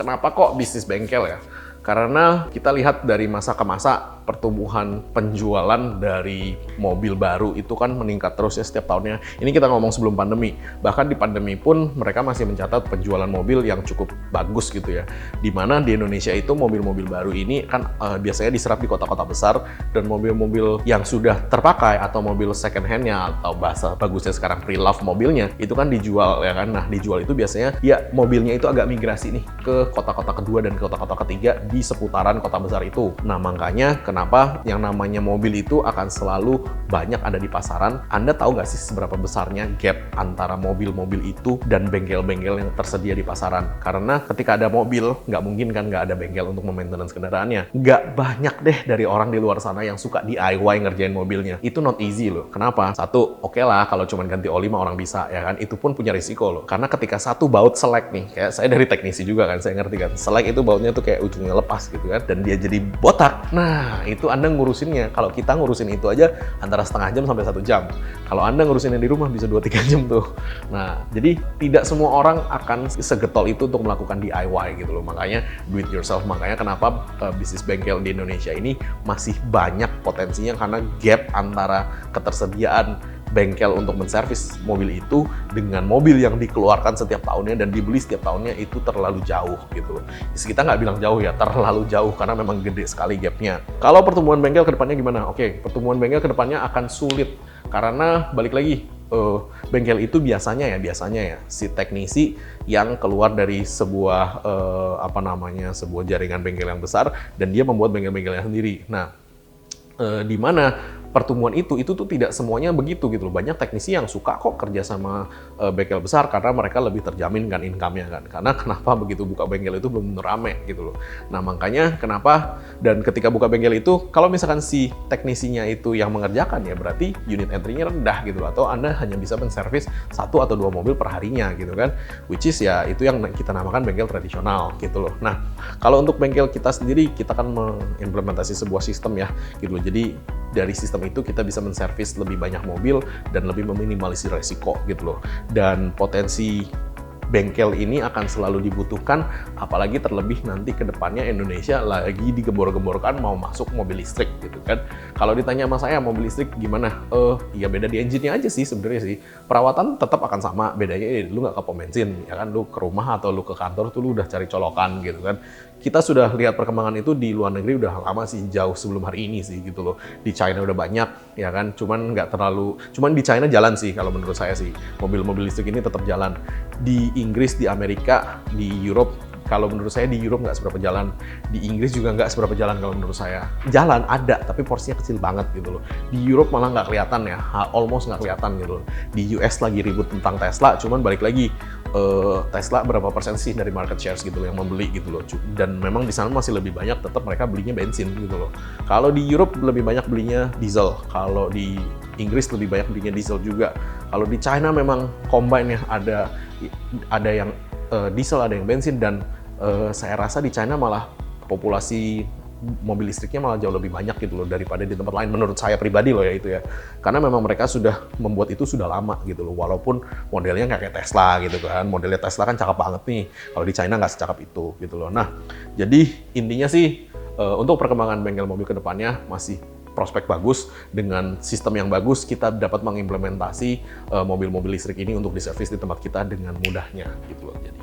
Kenapa kok bisnis bengkel ya? Karena kita lihat dari masa ke masa pertumbuhan penjualan dari mobil baru itu kan meningkat terus ya setiap tahunnya. Ini kita ngomong sebelum pandemi. Bahkan di pandemi pun mereka masih mencatat penjualan mobil yang cukup bagus gitu ya. Dimana di Indonesia itu mobil-mobil baru ini kan biasanya diserap di kota-kota besar, dan mobil-mobil yang sudah terpakai atau mobil second hand-nya atau bahasa bagusnya sekarang pre-love mobilnya itu kan dijual ya kan. Nah, dijual itu biasanya ya mobilnya itu agak migrasi nih ke kota-kota kedua dan kota-kota ketiga di seputaran kota besar itu. Nah, makanya kenapa yang namanya mobil itu akan selalu banyak ada di pasaran. Anda tahu nggak sih seberapa besarnya gap antara mobil-mobil itu dan bengkel-bengkel yang tersedia di pasaran? Karena ketika ada mobil, nggak mungkin kan nggak ada bengkel untuk memaintenance kendaraannya. Nggak banyak deh dari orang di luar sana yang suka DIY ngerjain mobilnya. Itu not easy loh. Kenapa? Satu, oke lah kalau cuma ganti oli mah orang bisa ya kan. Itu pun punya risiko loh. Karena ketika satu baut selek nih, kayak saya dari teknisi juga kan, saya ngerti kan. Selek itu bautnya tuh kayak ujungnya lepas gitu kan, dan dia jadi botak. Nah, itu Anda ngurusinnya. Kalau kita ngurusin itu aja antara setengah jam sampai 1 jam. Kalau Anda ngurusinnya di rumah bisa 2-3 jam tuh. Nah, jadi tidak semua orang akan segetol itu untuk melakukan DIY gitu loh. Makanya do it yourself. Makanya kenapa bisnis bengkel di Indonesia ini masih banyak potensinya, karena gap antara ketersediaan bengkel untuk menservis mobil itu dengan mobil yang dikeluarkan setiap tahunnya dan dibeli setiap tahunnya itu terlalu jauh gitu loh. Kita nggak bilang jauh ya, terlalu jauh karena memang gede sekali gapnya. Kalau pertumbuhan bengkel ke depannya gimana? Oke, pertumbuhan bengkel ke depannya akan sulit karena balik lagi, bengkel itu biasanya ya si teknisi yang keluar dari sebuah sebuah jaringan bengkel yang besar dan dia membuat bengkel-bengkelnya sendiri. Nah, di mana pertumbuhan itu tuh tidak semuanya begitu gitu loh. Banyak teknisi yang suka kok kerja sama bengkel besar karena mereka lebih terjamin kan income-nya kan. Karena kenapa begitu buka bengkel itu belum rame gitu loh. Nah, makanya kenapa, dan ketika buka bengkel itu kalau misalkan si teknisinya itu yang mengerjakan ya berarti unit entry-nya rendah gitu loh. Atau Anda hanya bisa menservis 1 atau 2 mobil per harinya gitu kan. Which is ya itu yang kita namakan bengkel tradisional gitu loh. Nah, kalau untuk bengkel kita sendiri kita kan mengimplementasi sebuah sistem ya gitu loh. Jadi dari sistem itu kita bisa menservis lebih banyak mobil dan lebih meminimalisir resiko gitu loh. Dan potensi bengkel ini akan selalu dibutuhkan, apalagi terlebih nanti ke depannya Indonesia lagi digembor-gemborkan mau masuk mobil listrik gitu kan. Kalau ditanya sama saya mobil listrik gimana? Ya beda di engine-nya aja sih sebenarnya sih. Perawatan tetap akan sama, bedanya lu nggak ke pom bensin ya kan, lu ke rumah atau lu ke kantor tuh lu udah cari colokan gitu kan. Kita sudah lihat perkembangan itu di luar negeri udah lama sih, jauh sebelum hari ini sih gitu loh. Di China udah banyak ya kan, cuman di China jalan sih kalau menurut saya sih. Mobil-mobil listrik ini tetap jalan. Di Inggris, di Amerika, di Europe, kalau menurut saya di Europe nggak seberapa jalan. Di Inggris juga nggak seberapa jalan kalau menurut saya. Jalan ada, tapi porsinya kecil banget gitu loh. Di Europe malah nggak kelihatan ya, almost nggak kelihatan gitu loh. Di US lagi ribut tentang Tesla, cuman balik lagi, Tesla berapa persen sih dari market shares gitu loh yang membeli gitu loh. Dan memang di sana masih lebih banyak tetap mereka belinya bensin gitu loh. Kalau di Europe lebih banyak belinya diesel. Kalau di Inggris lebih banyak belinya diesel juga. Kalau di China memang combine ya, ada yang diesel, ada yang bensin, dan saya rasa di China malah populasi mobil listriknya malah jauh lebih banyak gitu loh daripada di tempat lain, menurut saya pribadi loh ya itu ya. Karena memang mereka sudah membuat itu sudah lama gitu loh, walaupun modelnya nggak kayak Tesla gitu kan. Modelnya Tesla kan cakep banget nih, kalau di China nggak secakep itu gitu loh. Nah, jadi intinya sih untuk perkembangan bengkel mobil ke depannya masih prospek bagus. Dengan sistem yang bagus kita dapat mengimplementasi mobil-mobil listrik ini untuk diservis di tempat kita dengan mudahnya gitu loh. Jadi